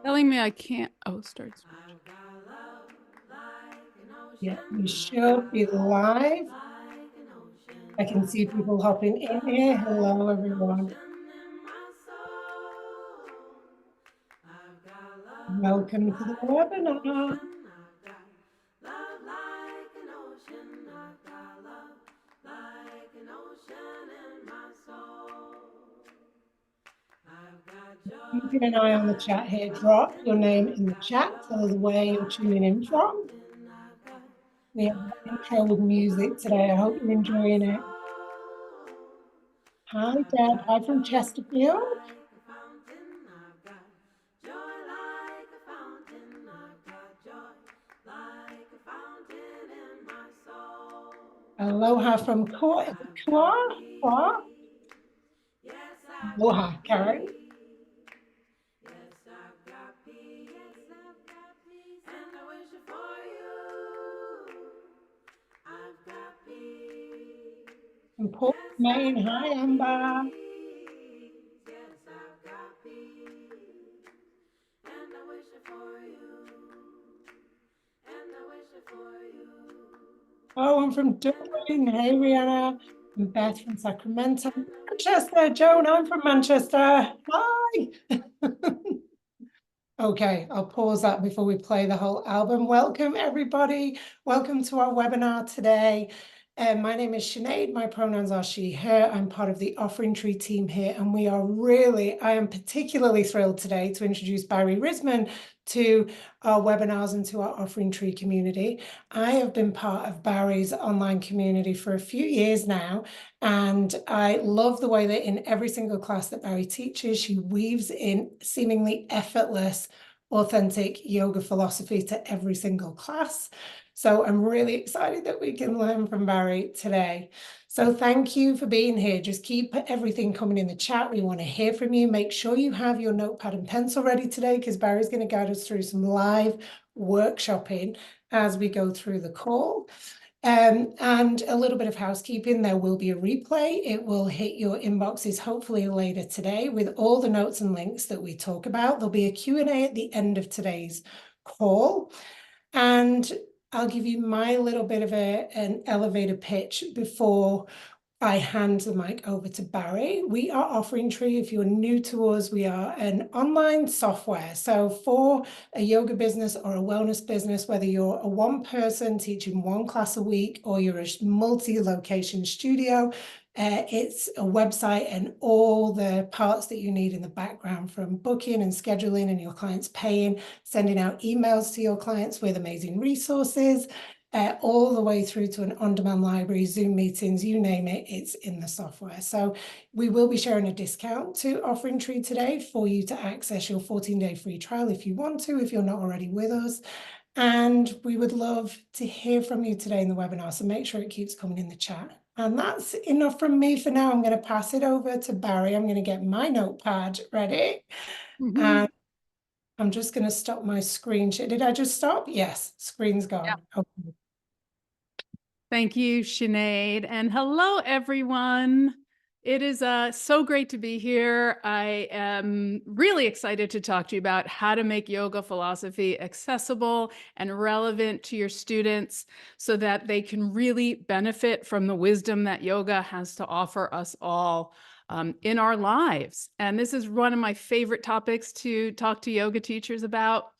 Telling me I can't. Oh, starts. Yeah, you should be live. I can see people hopping in here. Hello, everyone. Welcome to the webinar. Keeping an eye on the chat here. Drop your name in the chat. Tell us where you're tuning in from. We have an intro with music today. I hope you're enjoying it. Hi, Dad. Hi from Chesterfield. Aloha from Kua. Aloha, Karen. From Port Maine. Hi, Amber. Oh, I'm from Dublin. Hey, Rihanna. I'm Beth from Sacramento. Manchester. Joan, I'm from Manchester. Hi. Okay, I'll pause that before we play the whole album. Welcome, everybody. Welcome to our webinar today. My name is Sinead. My pronouns are she, her. I'm part of the Offering Tree team here, and I am particularly thrilled today to introduce Barrie Risman to our webinars and to our Offering Tree community. I have been part of Barrie's online community for a few years now, and I love the way that in every single class that Barrie teaches, she weaves in seemingly effortless, authentic yoga philosophy to every single class. So I'm really excited that we can learn from Barrie today. So thank you for being here. Just keep everything coming in the chat. We want to hear from you. Make sure you have your notepad and pencil ready today, because Barrie's going to guide us through some live workshopping as we go through the call. And a little bit of housekeeping, there will be a replay. It will hit your inboxes hopefully later today with all the notes and links that we talk about. There'll be a Q&A at the end of today's call. And I'll give you my little bit of an elevator pitch before I hand the mic over to Barrie. We are Offering Tree. If you're new to us, we are an online software. So for a yoga business or a wellness business, whether you're a one person teaching one class a week or you're a multi-location studio, it's a website and all the parts that you need in the background, from booking and scheduling and your clients paying, sending out emails to your clients with amazing resources, all the way through to an on-demand library, Zoom meetings, you name it, it's in the software. So we will be sharing a discount to Offering Tree today for you to access your 14-day free trial if you want to, if you're not already with us. And we would love to hear from you today in the webinar, so make sure it keeps coming in the chat. And that's enough from me for now. I'm going to pass it over to Barrie. I'm going to get my notepad ready. And I'm just going to stop my screen share. Did I just stop? Yes, screen's gone. Yeah. Okay. Thank you, Sinead. And hello, everyone. It is so great to be here. I am really excited to talk to you about how to make yoga philosophy accessible and relevant to your students so that they can really benefit from the wisdom that yoga has to offer us all in our lives. And this is one of my favorite topics to talk to yoga teachers about.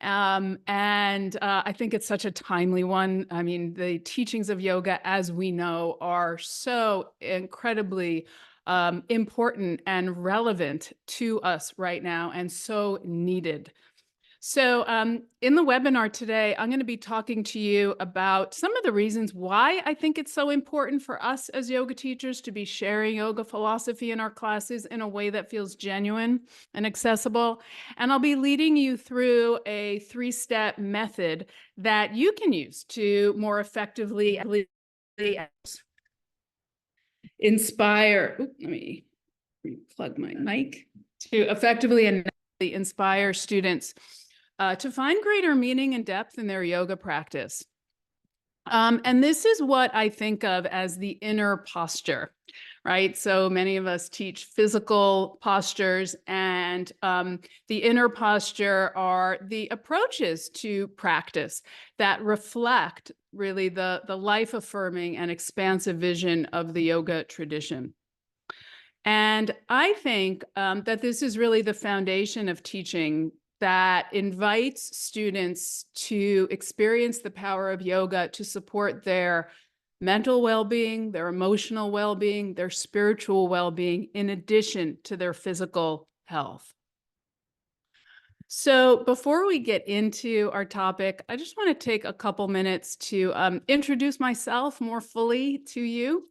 I think it's such a timely one. I mean, the teachings of yoga, as we know, are so incredibly important and relevant to us right now, and so needed. So in the webinar today, I'm going to be talking to you about some of the reasons why I think it's so important for us as yoga teachers to be sharing yoga philosophy in our classes in a way that feels genuine and accessible. And I'll be leading you through a 3-step method that you can use to more effectively inspire. Let me plug my mic. To effectively inspire students to find greater meaning and depth in their yoga practice. And this is what I think of as the inner posture, right? So many of us teach physical postures, and the inner posture are the approaches to practice that reflect really the life affirming and expansive vision of the yoga tradition. And I think that this is really the foundation of teaching that invites students to experience the power of yoga to support their mental well-being, their emotional well-being, their spiritual well-being, in addition to their physical health. So before we get into our topic, I just want to take a couple minutes to introduce myself more fully to you.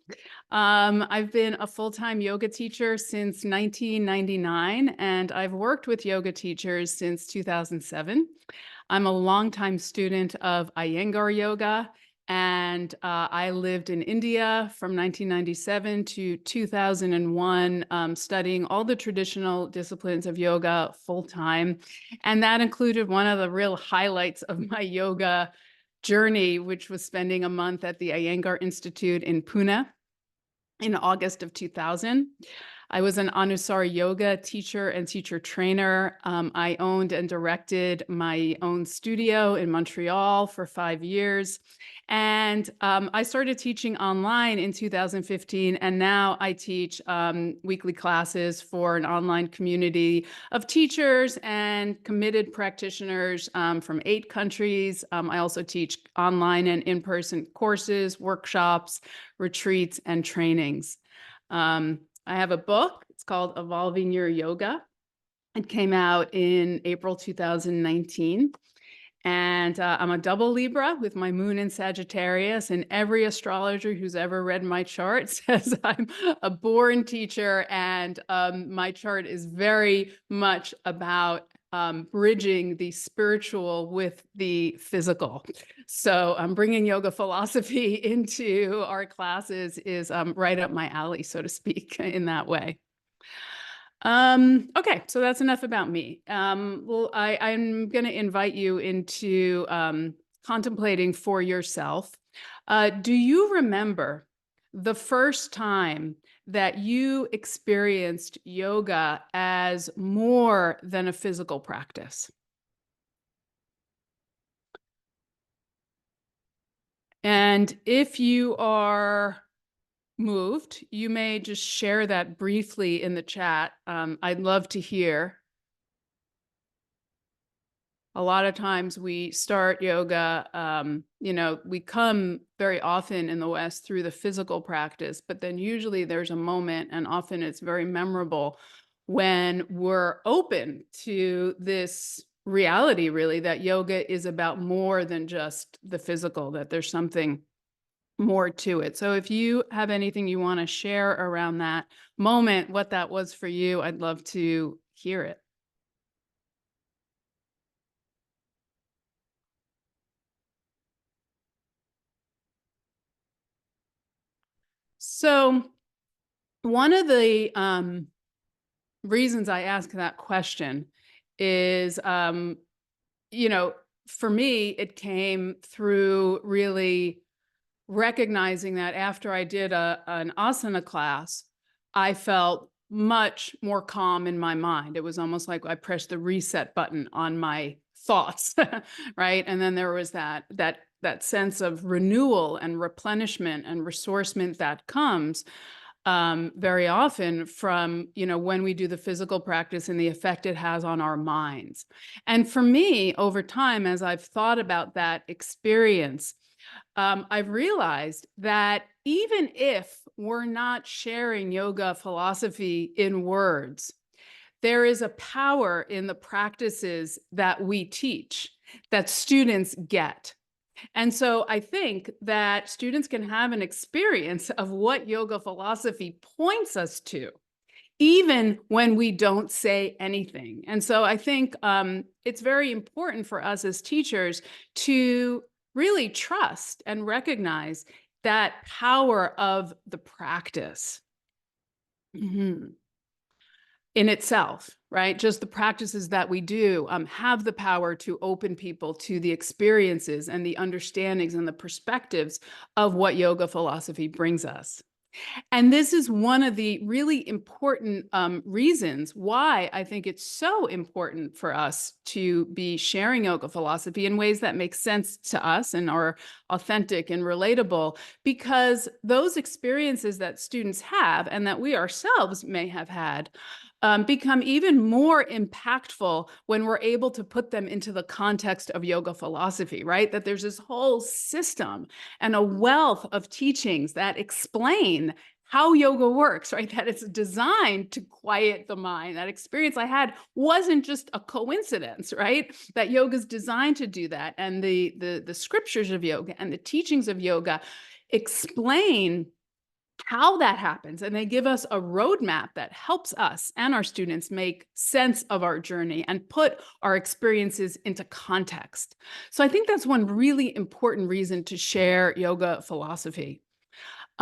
I've been a full-time yoga teacher since 1999, and I've worked with yoga teachers since 2007. I'm a longtime student of Iyengar yoga, and I lived in India from 1997 to 2001, studying all the traditional disciplines of yoga full-time. And that included one of the real highlights of my yoga journey, which was spending a month at the Iyengar Institute in Pune in August of 2000. I was an Anusara yoga teacher and teacher trainer. I owned and directed my own studio in Montreal for 5 years. And I started teaching online in 2015, and now I teach weekly classes for an online community of teachers and committed practitioners from 8 countries. I also teach online and in-person courses, workshops, retreats, and trainings. I have a book. It's called Evolving Your Yoga. It came out in April 2019. And I'm a double Libra with my moon in Sagittarius, and every astrologer who's ever read my chart says I'm a born teacher, and my chart is very much about bridging the spiritual with the physical. So bringing yoga philosophy into our classes is right up my alley, so to speak, in that way. Okay, so that's enough about me. Well, I'm going to invite you into contemplating for yourself. Do you remember the first time that you experienced yoga as more than a physical practice? And if you are moved, you may just share that briefly in the chat. I'd love to hear. A lot of times we start yoga, we come very often in the West through the physical practice, but then usually there's a moment, and often it's very memorable, when we're open to this reality, really, that yoga is about more than just the physical, that there's something more to it. So if you have anything you want to share around that moment, what that was for you, I'd love to hear it. So one of the reasons I ask that question is, for me, it came through really recognizing that after I did an asana class, I felt much more calm in my mind. It was almost like I pressed the reset button on my thoughts, right? And then there was that sense of renewal and replenishment and resourcement that comes very often from, when we do the physical practice and the effect it has on our minds. And for me, over time, as I've thought about that experience, I've realized that even if we're not sharing yoga philosophy in words, there is a power in the practices that we teach that students get. And so I think that students can have an experience of what yoga philosophy points us to, even when we don't say anything. And so I think it's very important for us as teachers to really trust and recognize that power of the practice. in itself, right? Just the practices that we do have the power to open people to the experiences and the understandings and the perspectives of what yoga philosophy brings us. And this is one of the really important reasons why I think it's so important for us to be sharing yoga philosophy in ways that make sense to us and are authentic and relatable, because those experiences that students have and that we ourselves may have had become even more impactful when we're able to put them into the context of yoga philosophy, right? That there's this whole system and a wealth of teachings that explain how yoga works, right? That it's designed to quiet the mind. That experience I had wasn't just a coincidence, right? That yoga is designed to do that. And the scriptures of yoga and the teachings of yoga explain how that happens. And they give us a roadmap that helps us and our students make sense of our journey and put our experiences into context. So I think that's one really important reason to share yoga philosophy.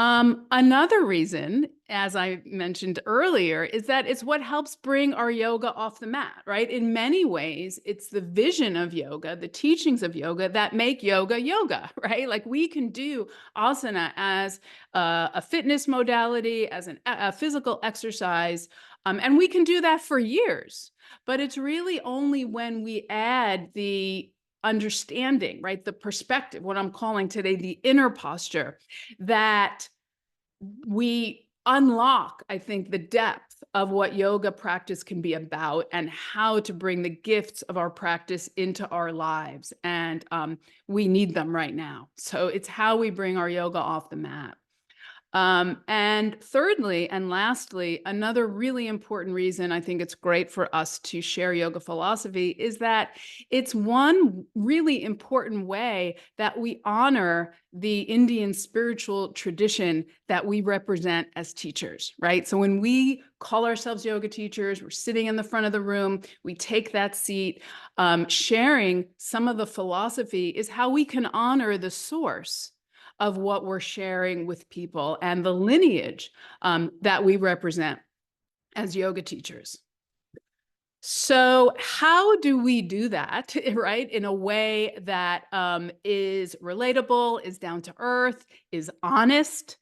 Another reason, as I mentioned earlier, is that it's what helps bring our yoga off the mat, right? In many ways, it's the vision of yoga, the teachings of yoga that make yoga yoga, right? Like we can do asana as a fitness modality, as a physical exercise, and we can do that for years. But it's really only when we add the understanding, right? The perspective, what I'm calling today the inner posture, that we unlock, I think, the depth of what yoga practice can be about and how to bring the gifts of our practice into our lives. And we need them right now. So it's how we bring our yoga off the mat. And thirdly, and lastly, another really important reason I think it's great for us to share yoga philosophy is that it's one really important way that we honor the Indian spiritual tradition that we represent as teachers, right? So when we call ourselves yoga teachers, we're sitting in the front of the room, we take that seat, sharing some of the philosophy is how we can honor the source of what we're sharing with people and the lineage that we represent as yoga teachers. So how do we do that, right? In a way that is relatable, is down to earth, is honest,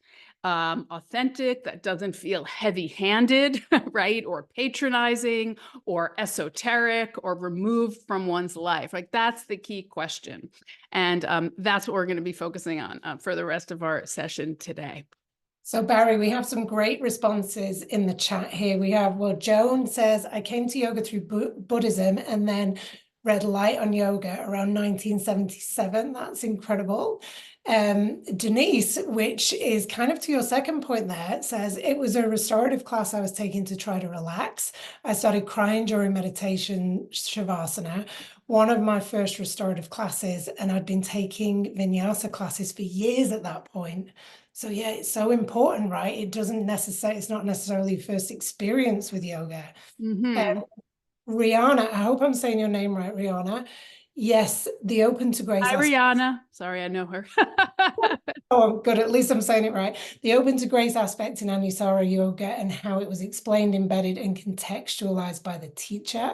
authentic, that doesn't feel heavy-handed, right? Or patronizing, or esoteric, or removed from one's life. Like that's the key question. And that's what we're going to be focusing on for the rest of our session today. So Barrie, we have some great responses in the chat here. We have, well, Joan says, I came to yoga through Buddhism and then read Light on Yoga around 1977. That's incredible. Denise, which is kind of to your second point there, says, it was a restorative class I was taking to try to relax. I started crying during meditation, Shavasana, one of my first restorative classes, and I'd been taking vinyasa classes for years at that point. So yeah, it's so important, right? It's not necessarily your first experience with yoga. Mm-hmm. Rihanna, I hope I'm saying your name right, Rihanna. Yes, the open to grace Hi, aspect. Rihanna. Sorry, I know her. Oh, good. At least I'm saying it right. The open to grace aspect in Anusara yoga and how it was explained, embedded, and contextualized by the teacher.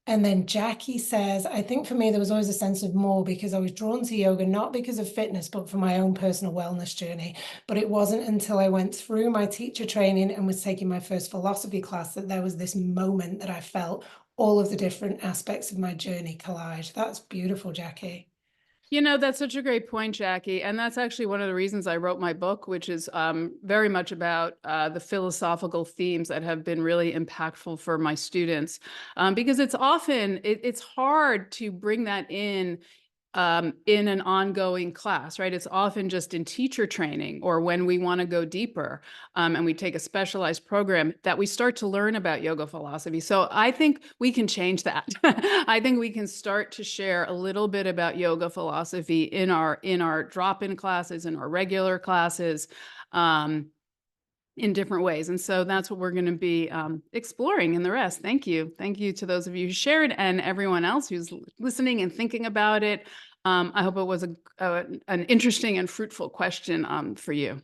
And then Jackie says, I think for me, there was always a sense of more because I was drawn to yoga, not because of fitness, but for my own personal wellness journey. But it wasn't until I went through my teacher training and was taking my first philosophy class that there was this moment that I felt all of the different aspects of my journey collide. That's beautiful, Jackie. You know, that's such a great point, Jackie. And that's actually one of the reasons I wrote my book, which is very much about the philosophical themes that have been really impactful for my students. Because it's often, it's hard to bring that in an ongoing class, right? It's often just in teacher training or when we want to go deeper and we take a specialized program that we start to learn about yoga philosophy. So I think we can change that. I think we can start to share a little bit about yoga philosophy in our drop-in classes, in our regular classes, in different ways. And so that's what we're going to be exploring in the rest. Thank you. Thank you to those of you who shared and everyone else who's listening and thinking about it. I hope it was an interesting and fruitful question for you.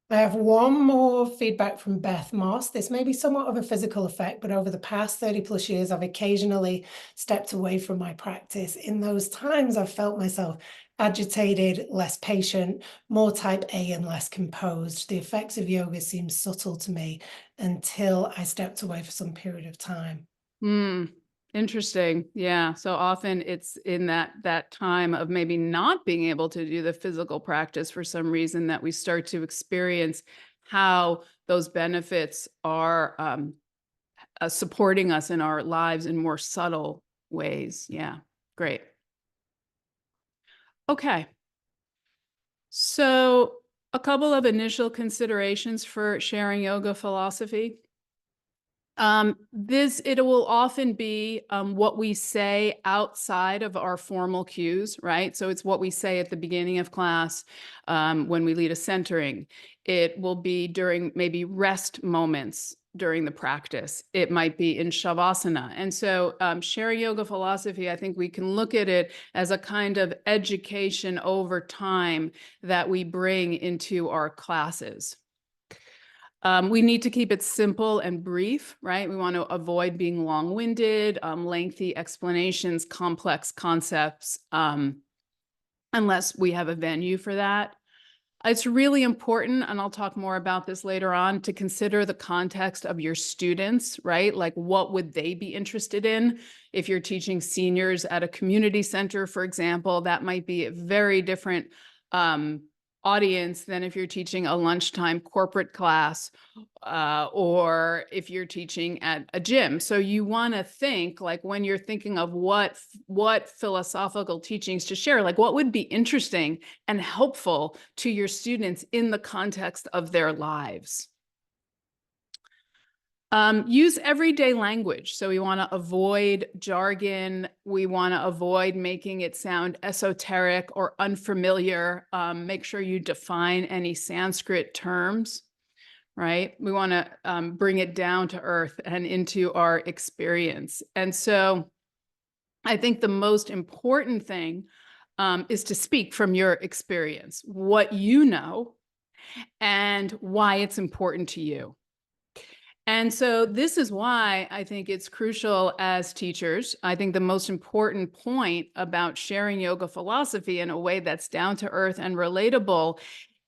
I have one more feedback from Beth Moss. This may be somewhat of a physical effect, but over the past 30 plus years, I've occasionally stepped away from my practice. In those times, I've felt myself agitated, less patient, more type A and less composed. The effects of yoga seem subtle to me until I stepped away for some period of time. Hmm. Interesting. Yeah. So often it's in that time of maybe not being able to do the physical practice for some reason that we start to experience how those benefits are supporting us in our lives in more subtle ways. Yeah. Great. Okay. So a couple of initial considerations for sharing yoga philosophy. It will often be what we say outside of our formal cues, right? So it's what we say at the beginning of class when we lead a centering. It will be during maybe rest moments during the practice. It might be in Shavasana. And so sharing yoga philosophy, I think we can look at it as a kind of education over time that we bring into our classes. We need to keep it simple and brief, right? We want to avoid being long-winded, lengthy explanations, complex concepts, unless we have a venue for that. It's really important, and I'll talk more about this later on, to consider the context of your students, right? Like, what would they be interested in? If you're teaching seniors at a community center, for example, that might be a very different audience than if you're teaching a lunchtime corporate class or if you're teaching at a gym. So you want to think, like, when you're thinking of what philosophical teachings to share, like what would be interesting and helpful to your students in the context of their lives. Use everyday language. So we want to avoid jargon. We want to avoid making it sound esoteric or unfamiliar. Make sure you define any Sanskrit terms, right? We want to bring it down to earth and into our experience. And so I think the most important thing is to speak from your experience, what you know, and why it's important to you. And so this is why I think it's crucial as teachers. I think the most important point about sharing yoga philosophy in a way that's down to earth and relatable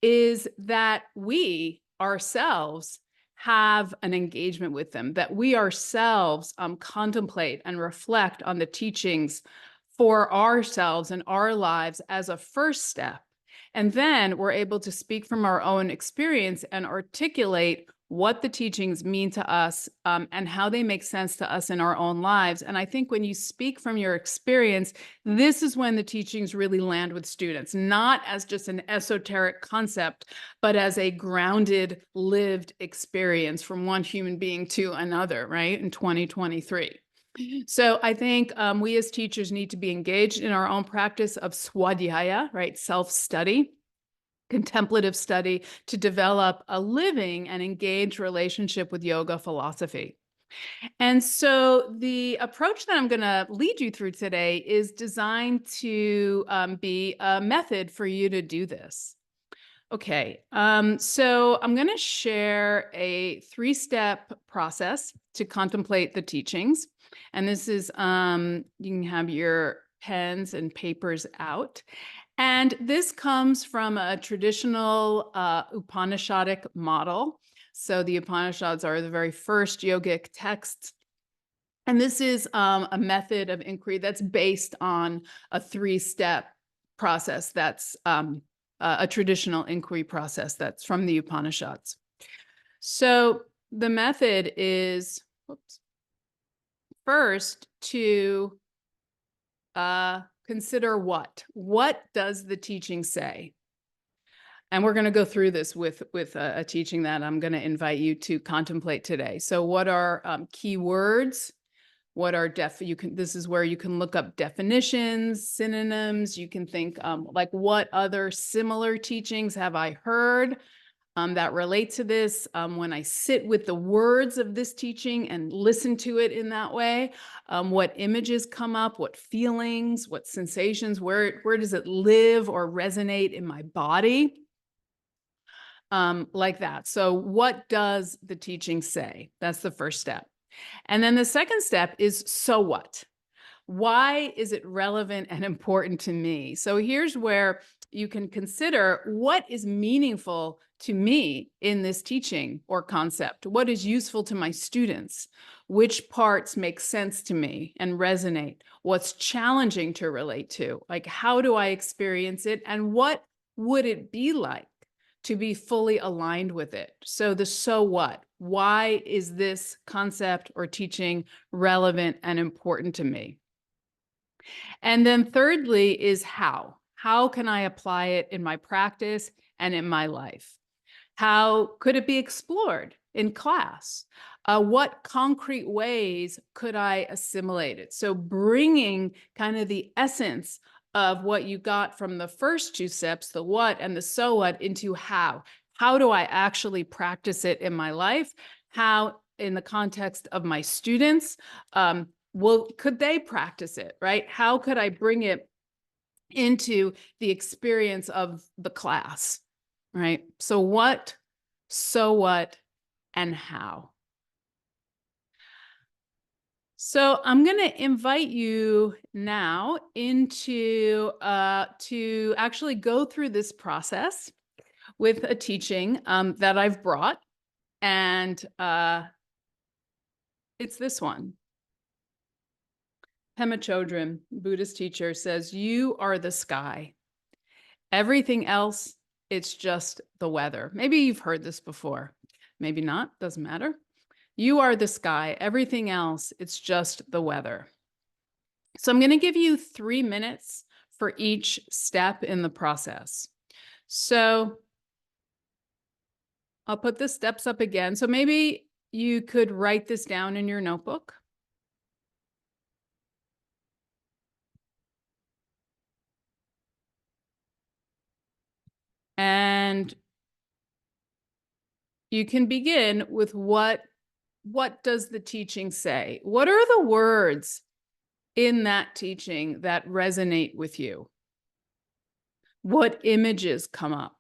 is that we ourselves have an engagement with them, that we ourselves contemplate and reflect on the teachings for ourselves and our lives as a first step. And then we're able to speak from our own experience and articulate what the teachings mean to us and how they make sense to us in our own lives. And I think when you speak from your experience, this is when the teachings really land with students, not as just an esoteric concept, but as a grounded, lived experience from one human being to another, right, in 2023. So I think we as teachers need to be engaged in our own practice of swadhyaya, right, self-study, contemplative study, to develop a living and engaged relationship with yoga philosophy. And so the approach that I'm going to lead you through today is designed to be a method for you to do this. Okay, so I'm going to share a 3-step process to contemplate the teachings. And this is, you can have your pens and papers out. And this comes from a traditional Upanishadic model. So the Upanishads are the very first yogic texts. And this is a method of inquiry that's based on a 3-step process that's a traditional inquiry process that's from the Upanishads. So the method is, first to consider what does the teaching say? And we're going to go through this with a teaching that I'm going to invite you to contemplate today. So what are key words? What are this is where you can look up definitions, synonyms. You can think like, what other similar teachings have I heard that relate to this? When I sit with the words of this teaching and listen to it in that way, what images come up, what feelings, what sensations, where does it live or resonate in my body? like that. So what does the teaching say? That's the first step. And then the second step is, so what? Why is it relevant and important to me? So here's where you can consider what is meaningful to me in this teaching or concept. What is useful to my students? Which parts make sense to me and resonate? What's challenging to relate to? Like, how do I experience it? And what would it be like to be fully aligned with it? So the so what? Why is this concept or teaching relevant and important to me? And then thirdly is how. How can I apply it in my practice and in my life? How could it be explored in class? What concrete ways could I assimilate it? So bringing kind of the essence of what you got from the first two steps, the what and the so what, into how. How do I actually practice it in my life? How, in the context of my students, could they practice it, right? How could I bring it into the experience of the class, right? So what, so what, and how? So I'm going to invite you now into to actually go through this process with a teaching that I've brought, and it's this one. Pema Chodron, Buddhist teacher, says, "You are the sky. Everything else, it's just the weather." Maybe you've heard this before. Maybe not, doesn't matter. You are the sky. Everything else, it's just the weather. So I'm going to give you 3 minutes for each step in the process. So I'll put the steps up again. So maybe you could write this down in your notebook. And you can begin with what does the teaching say? What are the words in that teaching that resonate with you? What images come up?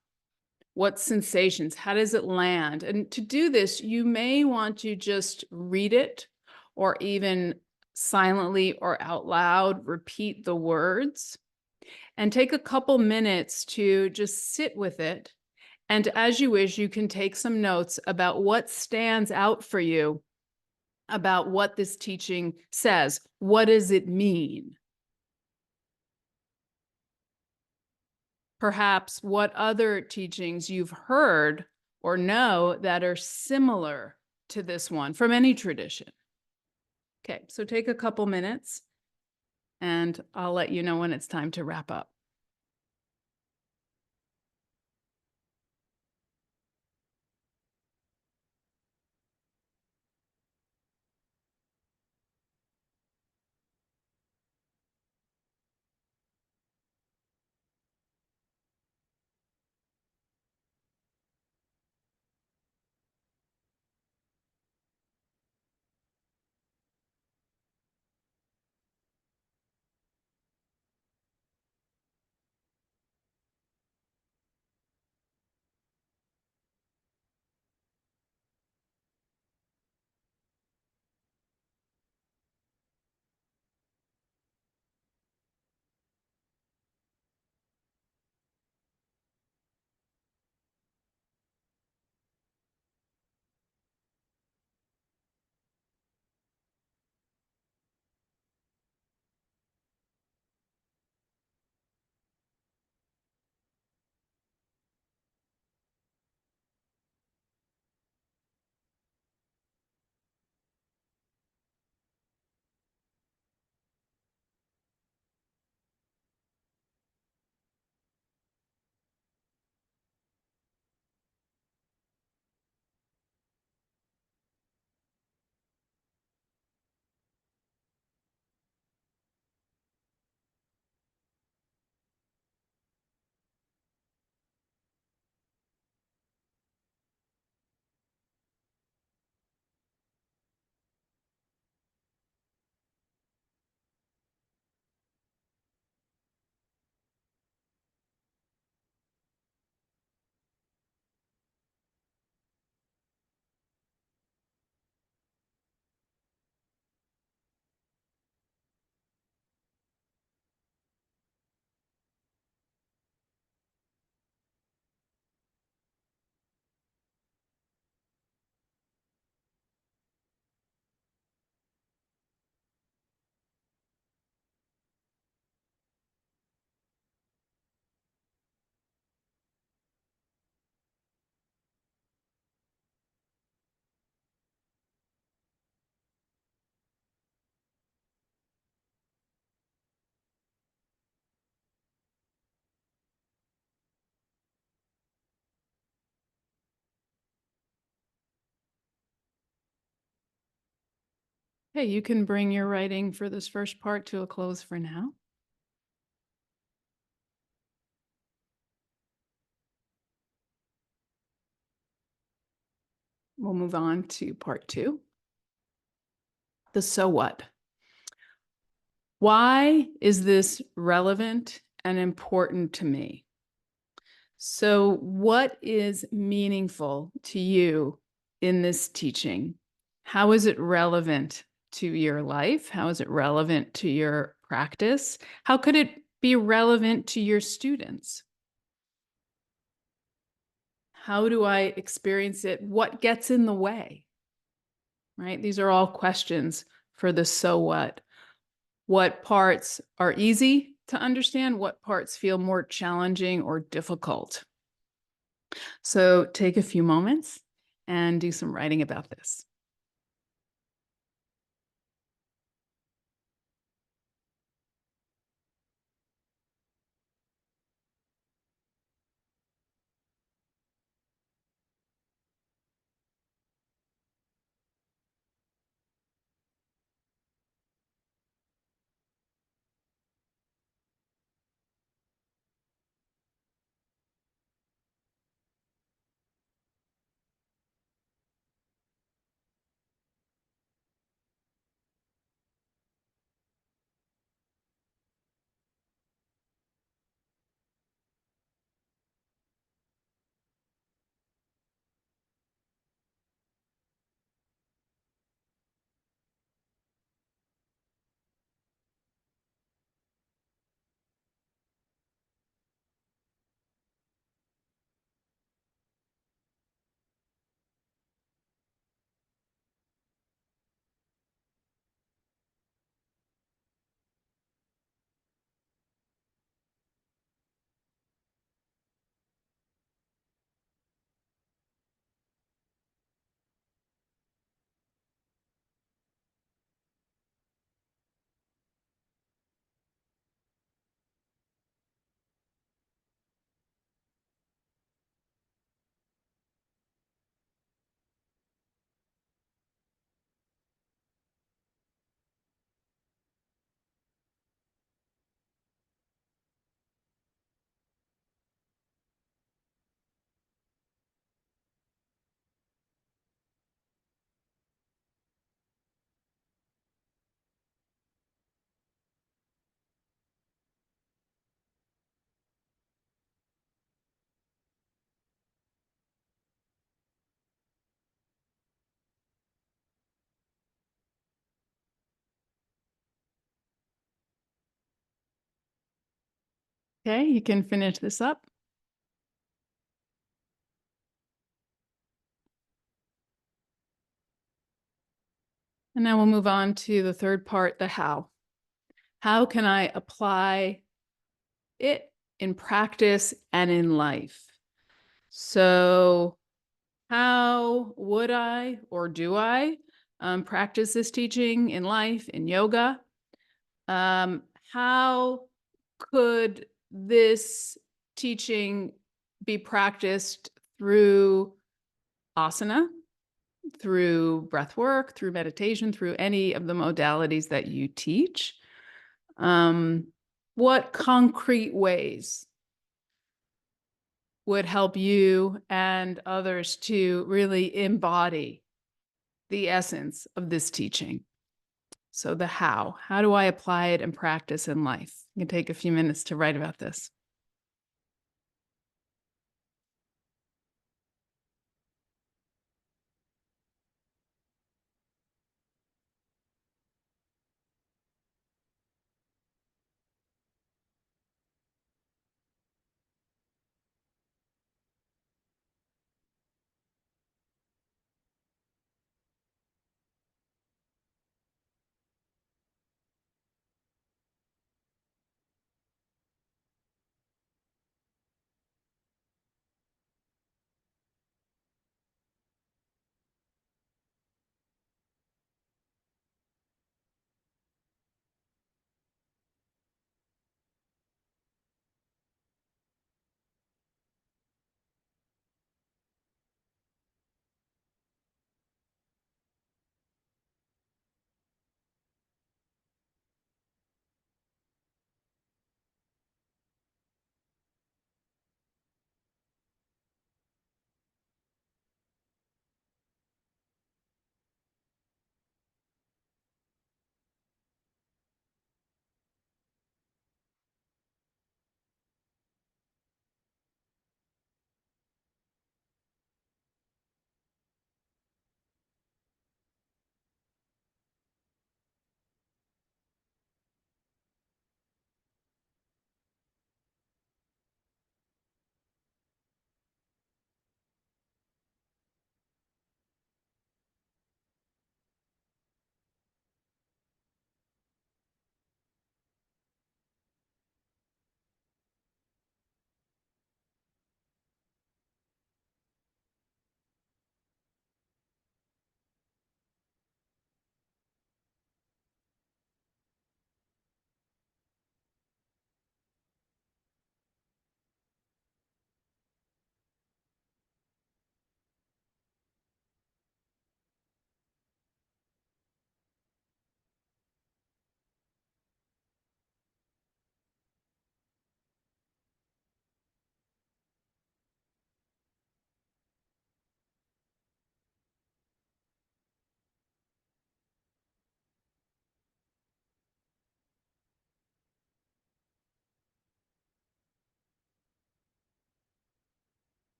What sensations? How does it land? And to do this, you may want to just read it, or even silently or out loud repeat the words, and take a couple minutes to just sit with it. And as you wish, you can take some notes about what stands out for you about what this teaching says. What does it mean? Perhaps what other teachings you've heard or know that are similar to this one from any tradition. Okay, so take a couple minutes and I'll let you know when it's time to wrap up. Okay, you can bring your writing for this first part to a close for now. We'll move on to part 2. The so what. Why is this relevant and important to me? So, what is meaningful to you in this teaching? How is it relevant to your life? How is it relevant to your practice? How could it be relevant to your students? How do I experience it? What gets in the way? Right? These are all questions for the so what. What parts are easy to understand? What parts feel more challenging or difficult? So take a few moments and do some writing about this. Okay, you can finish this up. And now we'll move on to the third part, the how. How can I apply it in practice and in life? So, how would I or do I practice this teaching in life, in yoga? How could this teaching be practiced through asana, through breath work, through meditation, through any of the modalities that you teach? What concrete ways would help you and others to really embody the essence of this teaching? So the how do I apply it and practice in life? You can take a few minutes to write about this.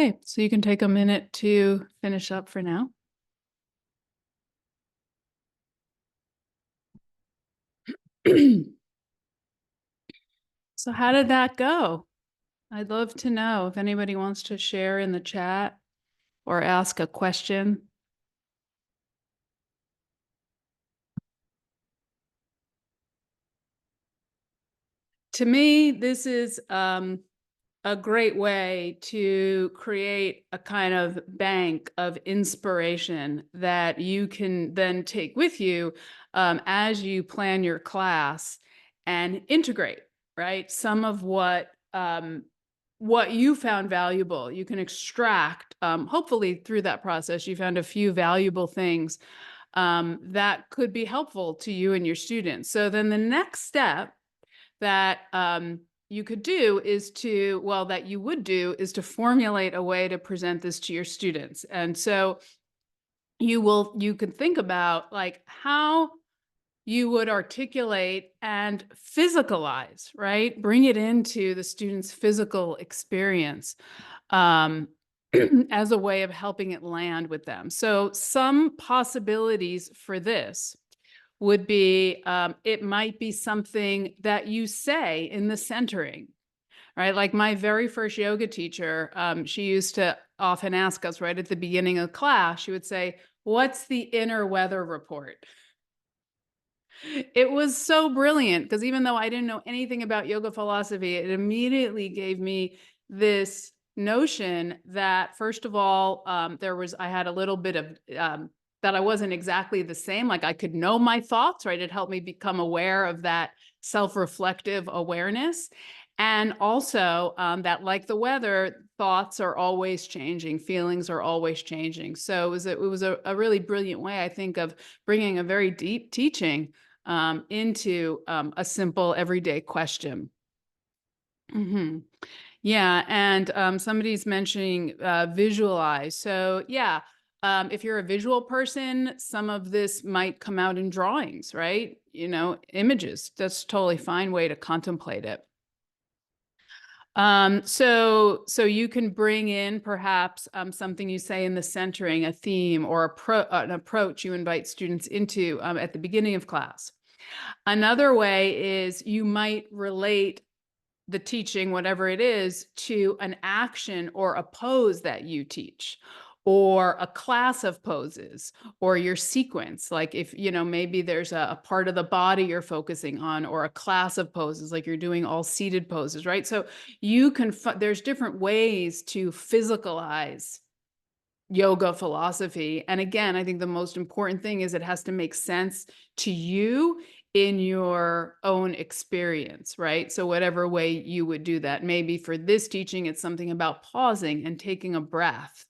Okay, so you can take a minute to finish up for now. So how did that go? I'd love to know if anybody wants to share in the chat or ask a question. To me, this is a great way to create a kind of bank of inspiration that you can then take with you as you plan your class and integrate, right? Some of what you found valuable, you can extract, hopefully through that process, you found a few valuable things that could be helpful to you and your students. So then the next step that you could do is to, well, that you would do is to formulate a way to present this to your students. And so you could think about like how you would articulate and physicalize, right? Bring it into the student's physical experience um, as a way of helping it land with them. So some possibilities for this would be, it might be something that you say in the centering, right? Like my very first yoga teacher, she used to often ask us right at the beginning of class, she would say, "What's the inner weather report?" It was so brilliant because even though I didn't know anything about yoga philosophy, it immediately gave me this notion that, first of all, I had a little bit of that I wasn't exactly the same. Like I could know my thoughts, right? It helped me become aware of that self-reflective awareness. And also that, like the weather, thoughts are always changing, feelings are always changing. So it was a really brilliant way, I think, of bringing a very deep teaching into a simple everyday question. Yeah, and somebody's mentioning visualize. So yeah, if you're a visual person, some of this might come out in drawings, right? You know, images. That's a totally fine way to contemplate it. So you can bring in perhaps something you say in the centering, a theme or an approach you invite students into at the beginning of class. Another way is you might relate the teaching, whatever it is, to an action or a pose that you teach, or a class of poses, or your sequence. Like if, you know, maybe there's a part of the body you're focusing on, or a class of poses, like you're doing all seated poses, right? So you can, there's different ways to physicalize yoga philosophy. And again, I think the most important thing is it has to make sense to you in your own experience, right? So whatever way you would do that, maybe for this teaching, it's something about pausing and taking a breath.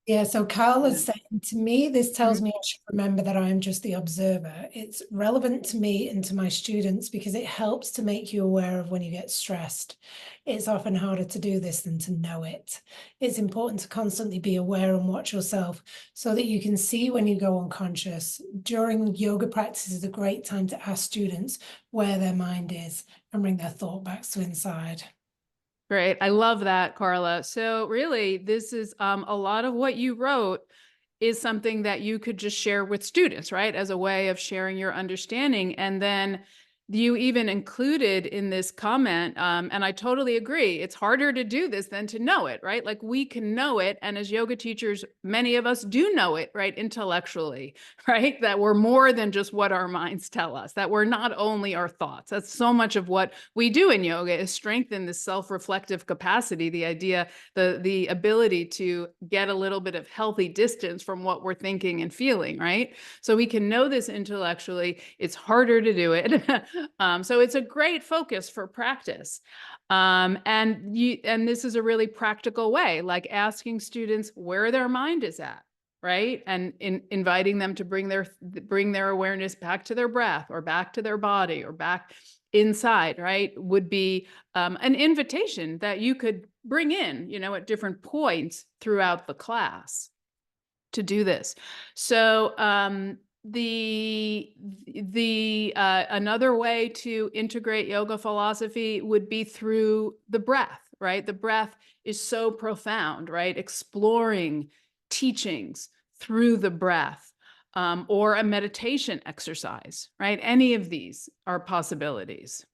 Yeah, so Carl Yeah. is saying to me, this tells Mhm. me I should remember that I am just the observer. It's relevant to me and to my students because it helps to make you aware of when you get stressed. It's often harder to do this than to know it. It's important to constantly be aware and watch yourself so that you can see when you go unconscious. During yoga practice is a great time to ask students where their mind is and bring their thought back to inside. Great. I love that, Carla. So really, this is a lot of what you wrote is something that you could just share with students, right? As a way of sharing your understanding. And then you even included in this comment, and I totally agree, it's harder to do this than to know it, right? Like we can know it. And as yoga teachers, many of us do know it, right? Intellectually, right? That we're more than just what our minds tell us, that we're not only our thoughts. That's so much of what we do in yoga is strengthen this self-reflective capacity, the idea, the ability to get a little bit of healthy distance from what we're thinking and feeling, right? So we can know this intellectually. It's harder to do it. So it's a great focus for practice. And this is a really practical way, like asking students where their mind is at, right? And inviting them to bring their awareness back to their breath or back to their body or back inside, right? Would be an invitation that you could bring in, you know, at different points throughout the class to do this. So another way to integrate yoga philosophy would be through the breath, right? The breath is so profound, right? Exploring teachings through the breath, or a meditation exercise, right? Any of these are possibilities.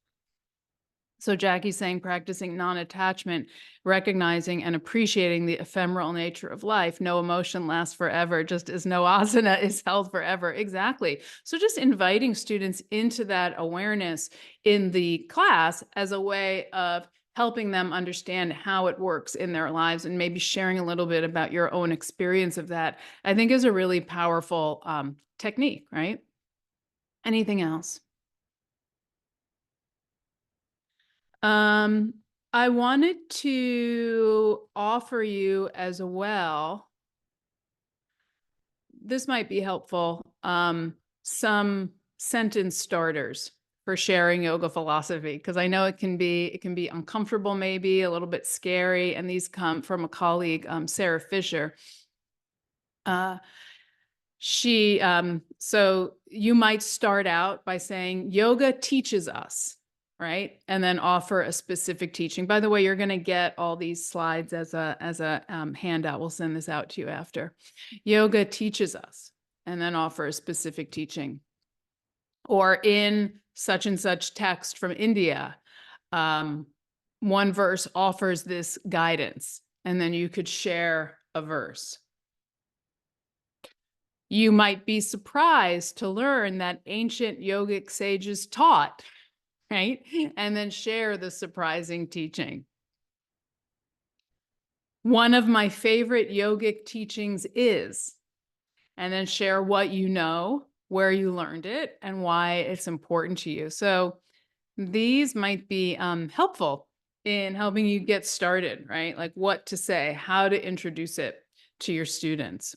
So Jackie's saying practicing non-attachment, recognizing and appreciating the ephemeral nature of life. No emotion lasts forever, just as no asana is held forever. Exactly. So just inviting students into that awareness in the class as a way of helping them understand how it works in their lives, and maybe sharing a little bit about your own experience of that, I think is a really powerful technique, right? Anything else? Um, I wanted to offer you as well, this might be helpful, some sentence starters for sharing yoga philosophy, because I know it can be uncomfortable, maybe a little bit scary, and these come from a colleague, Sarah Fisher. So you might start out by saying, yoga teaches us, right? And then offer a specific teaching. By the way, you're going to get all these slides as a handout. We'll send this out to you after. Yoga teaches us, and then offer a specific teaching. Or in such and such text from India, one verse offers this guidance, and then you could share a verse. You might be surprised to learn that ancient yogic sages taught, right? And then share the surprising teaching. One of my favorite yogic teachings is, and then share what you know, where you learned it, and why it's important to you. So these might be helpful in helping you get started, right? Like what to say, how to introduce it to your students.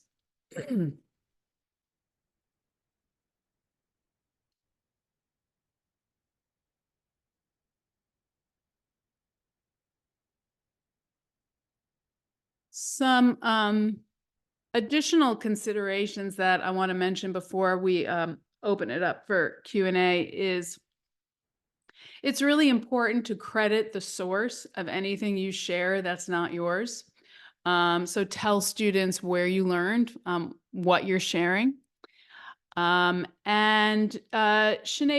Some additional considerations that I want to mention before we open it up for Q&A is it's really important to credit the source of anything you share that's not yours. So tell students where you learned, what you're sharing. Sinead,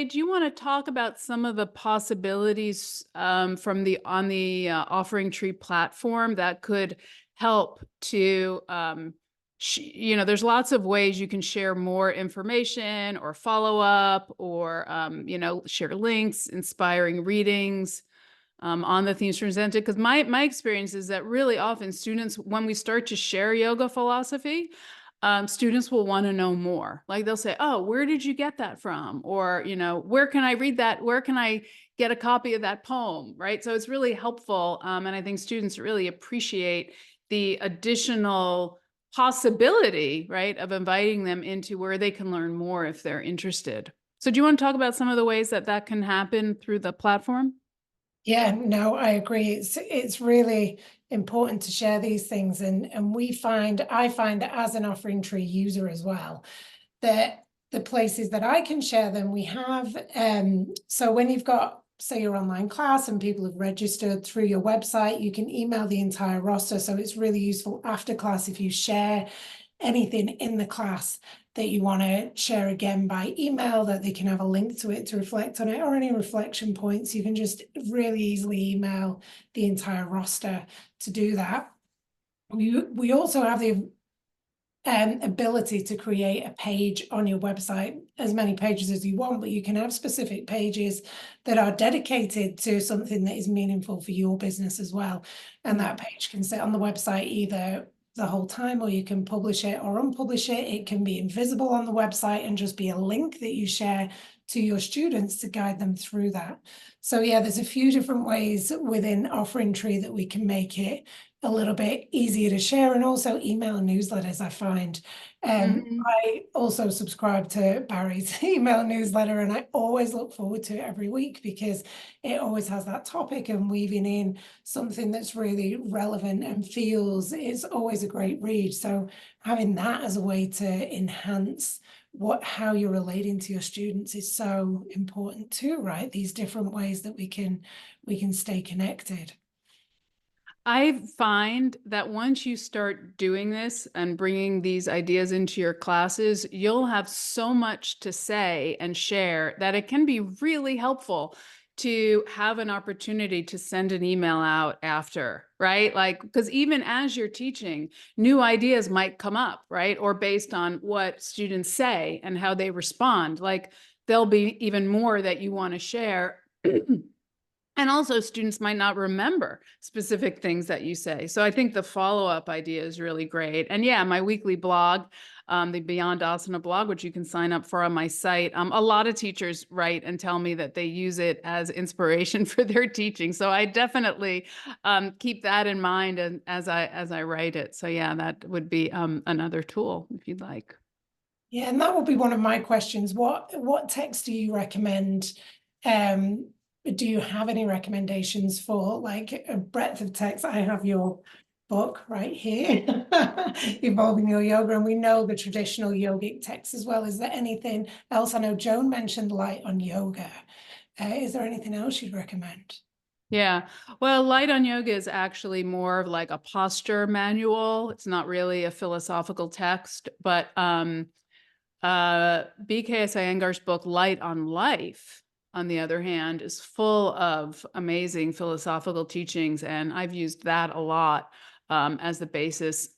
do you want to talk about some of the possibilities from on the Offering Tree platform that could help to, there's lots of ways you can share more information or follow up, or, share links, inspiring readings on the themes presented. Because my experience is that really often students, when we start to share yoga philosophy, students will want to know more. Like they'll say, oh, where did you get that from? Or, where can I read that? Where can I get a copy of that poem? Right. So it's really helpful. And I think students really appreciate the additional possibility, right, of inviting them into where they can learn more if they're interested. So do you want to talk about some of the ways that that can happen through the platform? Yeah, no, I agree. It's really important to share these things, and I find as an Offering Tree user as well, that the places that I can share them, we have so when you've got, say, your online class and people have registered through your website, you can email the entire roster. So it's really useful after class if you share anything in the class that you want to share again by email, that they can have a link to it to reflect on it, or any reflection points. You can just really easily email the entire roster to do that. We also have the ability to create a page on your website, as many pages as you want, but you can have specific pages that are dedicated to something that is meaningful for your business as well. And that page can sit on the website either the whole time, or you can publish it or unpublish it. It can be invisible on the website and just be a link that you share to your students to guide them through that. So yeah, there's a few different ways within Offering Tree that we can make it a little bit easier to share, and also email newsletters, I find. I also subscribe to Barry's email newsletter, and I always look forward to it every week because it always has that topic and weaving in something that's really relevant and feels, it's always a great read. So having that as a way to enhance how you're relating to your students is so important too, right? These different ways that we can stay connected. I find that once you start doing this and bringing these ideas into your classes, you'll have so much to say and share that it can be really helpful to have an opportunity to send an email out after, right? Like, because even as you're teaching, new ideas might come up, right? Or based on what students say and how they respond, like there'll be even more that you want to share. And also students might not remember specific things that you say. So I think the follow-up idea is really great. And yeah, my weekly blog, the Beyond Asana blog, which you can sign up for on my site. A lot of teachers write and tell me that they use it as inspiration for their teaching. So I definitely keep that in mind and as I write it. So yeah, that would be another tool if you'd like. Yeah, and that would be one of my questions. What text do you recommend? Do you have any recommendations for like a breadth of text? I have your book right here, Evolving Your Yoga, and we know the traditional yogic text as well. Is there anything else? I know Joan mentioned Light on Yoga. Is there anything else you'd recommend? Yeah. Well, Light on Yoga is actually more of like a posture manual. It's not really a philosophical text, but BKS Iyengar's book, Light on Life, on the other hand, is full of amazing philosophical teachings. And I've used that a lot as the basis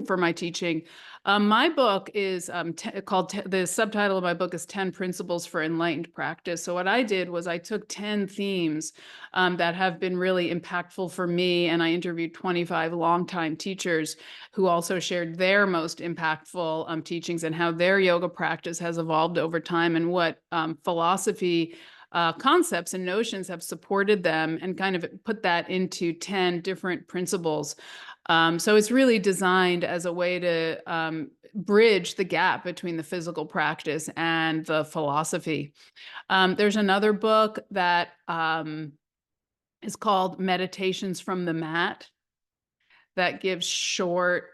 for my teaching. My book is the subtitle of my book is 10 Principles for Enlightened Practice. So what I did was I took 10 themes that have been really impactful for me, and I interviewed 25 longtime teachers who also shared their most impactful teachings and how their yoga practice has evolved over time and what philosophy concepts and notions have supported them, and kind of put that into 10 different principles. So it's really designed as a way to bridge the gap between the physical practice and the philosophy. There's another book that is called Meditations from the Mat that gives short,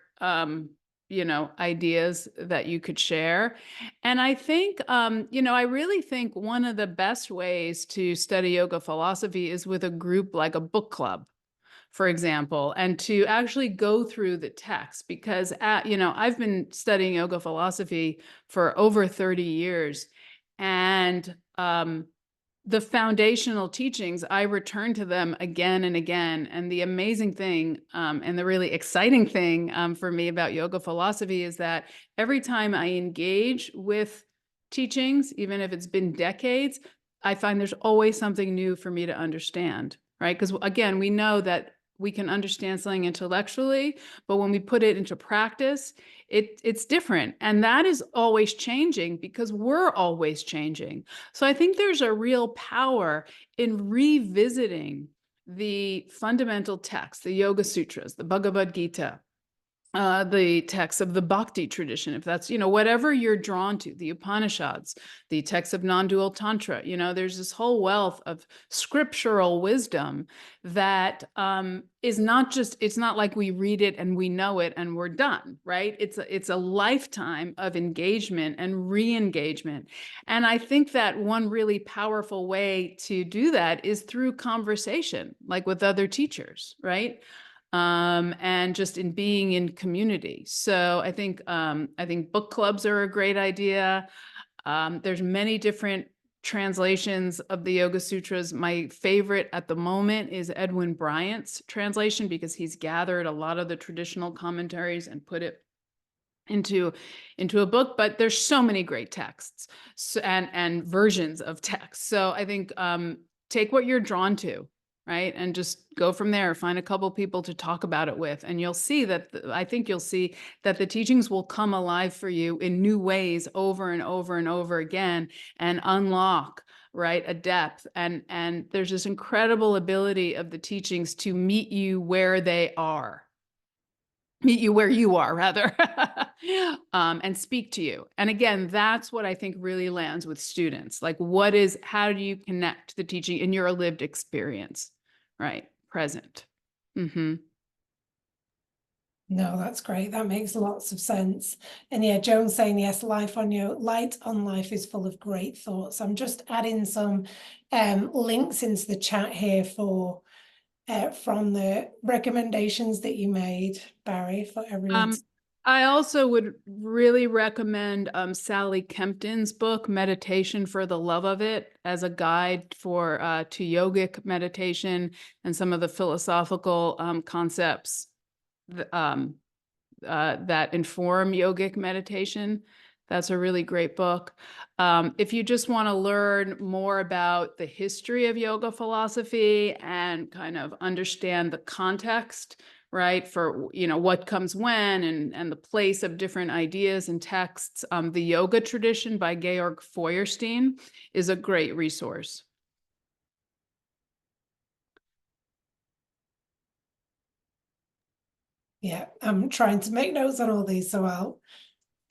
ideas that you could share. And I think, I really think one of the best ways to study yoga philosophy is with a group like a book club, for example, and to actually go through the text, because I've been studying yoga philosophy for over 30 years, and the foundational teachings, I return to them again and again. And the amazing thing and the really exciting thing for me about yoga philosophy is that every time I engage with teachings, even if it's been decades, I find there's always something new for me to understand, right? Because again, we know that we can understand something intellectually, but when we put it into practice, it's different. And that is always changing because we're always changing. So I think there's a real power in revisiting the fundamental texts, the Yoga Sutras, the Bhagavad Gita, the texts of the Bhakti tradition, if that's, whatever you're drawn to, the Upanishads, the texts of non-dual Tantra, there's this whole wealth of scriptural wisdom that is not just, it's not like we read it and we know it and we're done, right? It's a lifetime of engagement and re-engagement. And I think that one really powerful way to do that is through conversation, like with other teachers, right? And just in being in community. So I think book clubs are a great idea. There's many different translations of the Yoga Sutras. My favorite at the moment is Edwin Bryant's translation, because he's gathered a lot of the traditional commentaries and put it into a book. But there's so many great texts and versions of texts. So I think take what you're drawn to, right? And just go from there, find a couple people to talk about it with. And you'll see that, I think you'll see that the teachings will come alive for you in new ways over and over and over again, and unlock, right, a depth. And there's this incredible ability of the teachings to meet you where you are, rather, and speak to you. And again, that's what I think really lands with students. Like, how do you connect the teaching in your lived experience, right? Present. Mm-hmm. No, that's great. That makes lots of sense. And yeah, Joan's saying, yes, Light on Life is full of great thoughts. I'm just adding some links into the chat here for from the recommendations that you made, Barrie, for everyone? I also would really recommend Sally Kempton's book, Meditation for the Love of It, as a guide for to yogic meditation and some of the philosophical concepts that inform yogic meditation. That's a really great book. If you just want to learn more about the history of yoga philosophy and kind of understand the context, right, for what comes when and the place of different ideas and texts, the Yoga Tradition by Georg Feuerstein is a great resource. Yeah, I'm trying to make notes on all these, so I'll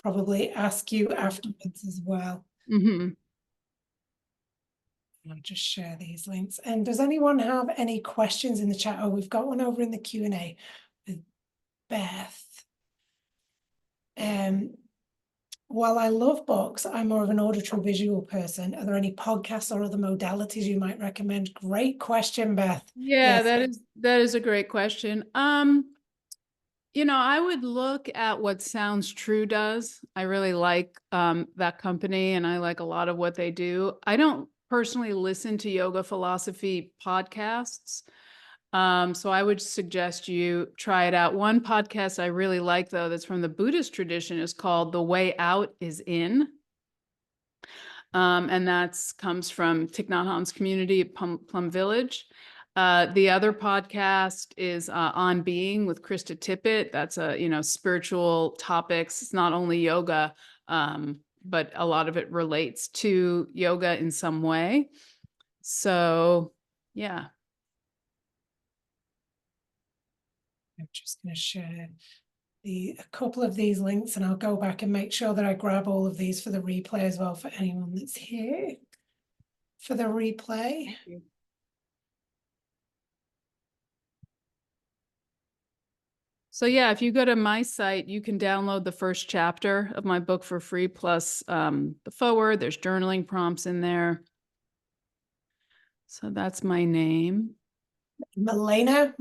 probably ask you afterwards as well. Mm-hmm. I'll just share these links. And does anyone have any questions in the chat? Oh, we've got one over in the Q&A with Beth. While I love books, I'm more of an auditory visual person. Are there any podcasts or other modalities you might recommend? Great question, Beth. Yeah, Yes. that is a great question. I would look at what Sounds True does. I really like that company, and I like a lot of what they do. I don't personally listen to yoga philosophy podcasts, so I would suggest you try it out. One podcast I really like, though, that's from the Buddhist tradition is called The Way Out is In. And that comes from Thich Nhat Hanh's community at Plum Village. The other podcast is On Being with Krista Tippett. That's spiritual topics. It's not only yoga, but a lot of it relates to yoga in some way. So, yeah. I'm just going to share a couple of these links, and I'll go back and make sure that I grab all of these for the replay as well for anyone that's here for the replay. Thank you. So yeah, if you go to my site, you can download the first chapter of my book for free, plus the foreword. There's journaling prompts in there. So that's my name. Milena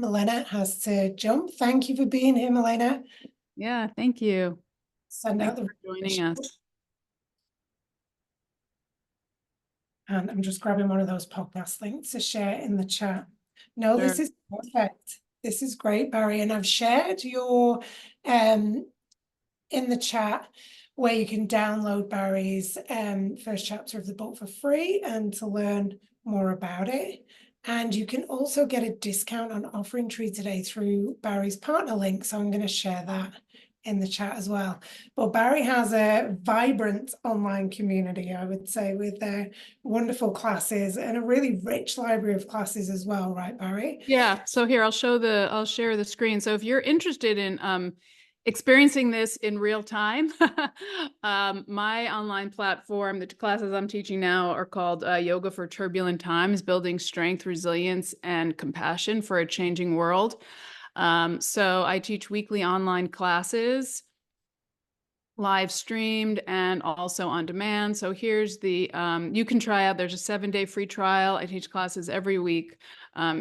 has to jump. Thank you for being here, Milena. Yeah, thank you. Thanks for joining us. And I'm just grabbing one of those podcast links to share in the chat. No, This is perfect. This is great, Barrie. And I've shared your in the chat where you can download Barrie's first chapter of the book for free and to learn more about it. And you can also get a discount on Offering Tree today through Barrie's partner link. So I'm going to share that in the chat as well. But Barrie has a vibrant online community, I would say, with their wonderful classes and a really rich library of classes as well, right, Barrie? Yeah. So here I'll share the screen. So if you're interested in experiencing this in real time, my online platform, the classes I'm teaching now are called Yoga for Turbulent Times, Building Strength, Resilience, and Compassion for a Changing World. So I teach weekly online classes, live streamed and also on demand. So here's the, you can try out, there's a 7-day free trial. I teach classes every week.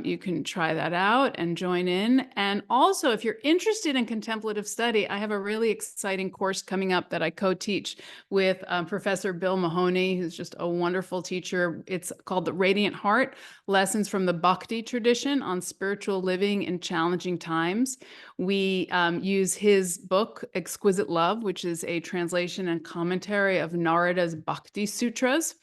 You can try that out and join in. And also, if you're interested in contemplative study, I have a really exciting course coming up that I co-teach with Professor Bill Mahony, who's just a wonderful teacher. It's called The Radiant Heart, Lessons from the Bhakti Tradition on Spiritual Living in Challenging Times. We use his book, Exquisite Love, which is a translation and commentary of Narada's Bhakti Sutras,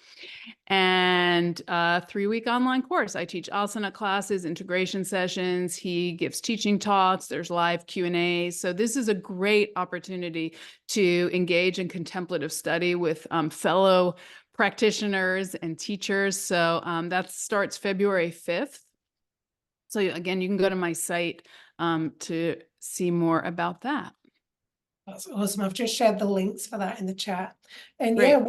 and a 3-week online course. I teach asana classes, integration sessions. He gives teaching talks. There's live Q&As. So this is a great opportunity to engage in contemplative study with fellow practitioners and teachers. So that starts February 5th. So again, you can go to my site to see more about that. That's awesome. I've just shared the links for that in the chat. And Great. yeah,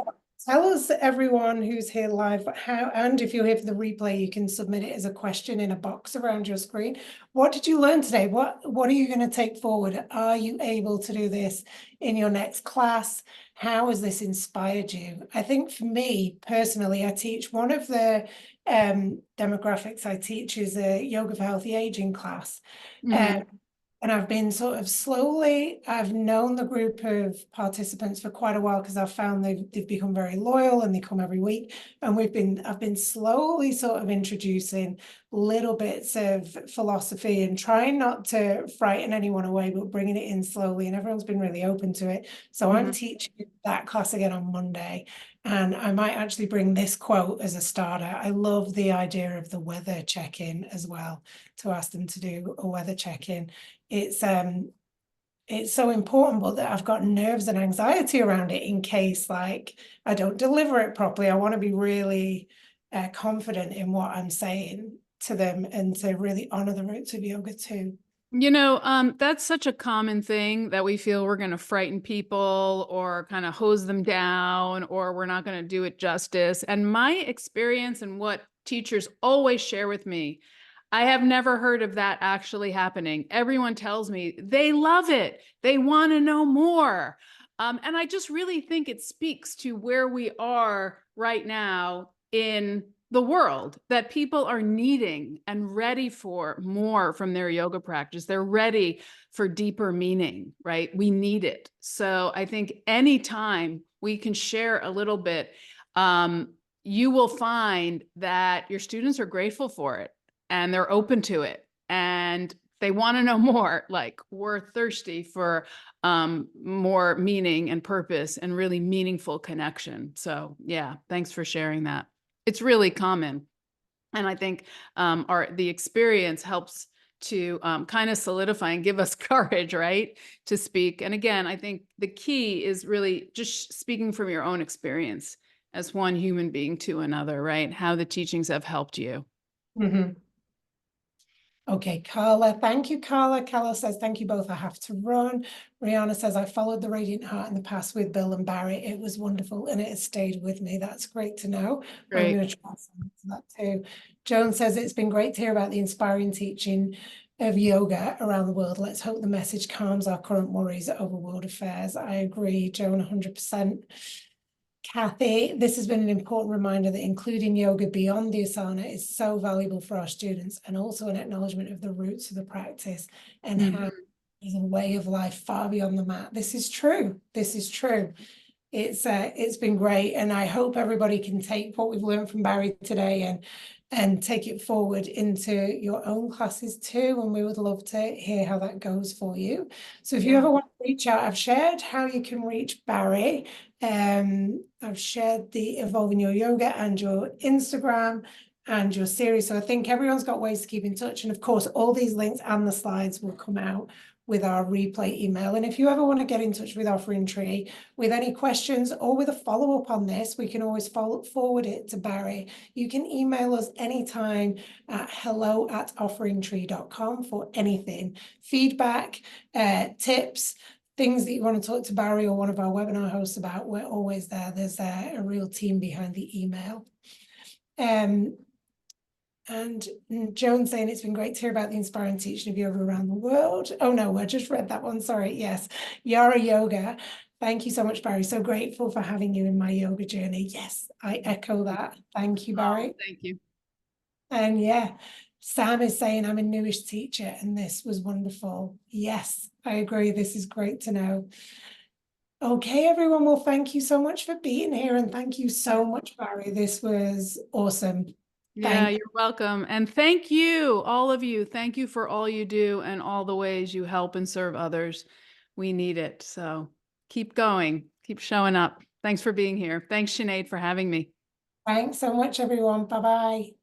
Tell us, everyone who's here live, how, and if you're here for the replay, you can submit it as a question in a box around your screen. What did you learn today? What are you going to take forward? Are you able to do this in your next class? How has this inspired you? I think for me personally, I teach one of the demographics I teach is a yoga for healthy aging class. Mhm. And I've been sort of slowly, I've known the group of participants for quite a while because I've found they've become very loyal and they come every week. And I've been slowly sort of introducing little bits of philosophy and trying not to frighten anyone away, but bringing it in slowly. And everyone's been really open to it. So I'm Mhm. teaching that class again on Monday. And I might actually bring this quote as a starter. I love the idea of the weather check-in as well, to ask them to do a weather check-in. It's so important, but that I've got nerves and anxiety around it in case like I don't deliver it properly. I want to be really confident in what I'm saying to them and to really honor the roots of yoga too. That's such a common thing that we feel we're going to frighten people or kind of hose them down or we're not going to do it justice. And my experience and what teachers always share with me, I have never heard of that actually happening. Everyone tells me they love it. They want to know more. And I just really think it speaks to where we are right now in the world, that people are needing and ready for more from their yoga practice. They're ready for deeper meaning, right? We need it. So I think anytime we can share a little bit, you will find that your students are grateful for it and they're open to it and they want to know more. Like, we're thirsty for more meaning and purpose and really meaningful connection. So yeah, thanks for sharing that. It's really common. And I think the experience helps to kind of solidify and give us courage, right, to speak. And again, I think the key is really just speaking from your own experience as one human being to another, right? How the teachings have helped you. Mhm. Okay, Carla, thank you, Carla. Carla says, thank you both. I have to run. Rihanna says, I followed the Radiant Heart in the past with Bill and Barry. It was wonderful and it has stayed with me. That's great to know. I'm Great. going to try some of that too. Joan says, it's been great to hear about the inspiring teaching of yoga around the world. Let's hope the message calms our current worries over world affairs. I agree, Joan, 100%. Kathy, this has been an important reminder that including yoga beyond the asana is so valuable for our students and also an acknowledgement of the roots of the practice and how Mhm. it's a way of life far beyond the mat. This is true. This is true. It's been great, and I hope everybody can take what we've learned from Barry today and take it forward into your own classes too. And we would love to hear how that goes for you. So if you Yeah. ever want to reach out, I've shared how you can reach Barry. I've shared the Evolving Your Yoga and your Instagram and your series. So I think everyone's got ways to keep in touch. And of course, all these links and the slides will come out with our replay email. And if you ever want to get in touch with Offering Tree with any questions or with a follow-up on this, we can always forward it to Barry. You can email us anytime at hello@offeringtree.com for anything, feedback, tips, things that you want to talk to Barry or one of our webinar hosts about. We're always there. There's a real team behind the email. And Joan saying it's been great to hear about the inspiring teaching of yoga around the world. Oh no, I just read that one. Sorry. Yes. Yara Yoga. Thank you so much, Barry. So grateful for having you in my yoga journey. Yes, I echo that. Thank you, Oh, Barry. thank you. And yeah, Sam is saying I'm a newish teacher and this was wonderful. Yes, I agree. This is great to know. Okay, everyone. Well, thank you so much for being here. And thank you so much, Barry. This was awesome. Yeah, Thank you're welcome. And thank you, all of you. Thank you for all you do and all the ways you help and serve others. We need it. So keep going, keep showing up. Thanks for being here. Thanks, Sinead, for having me. Thanks so much, everyone. Bye-bye.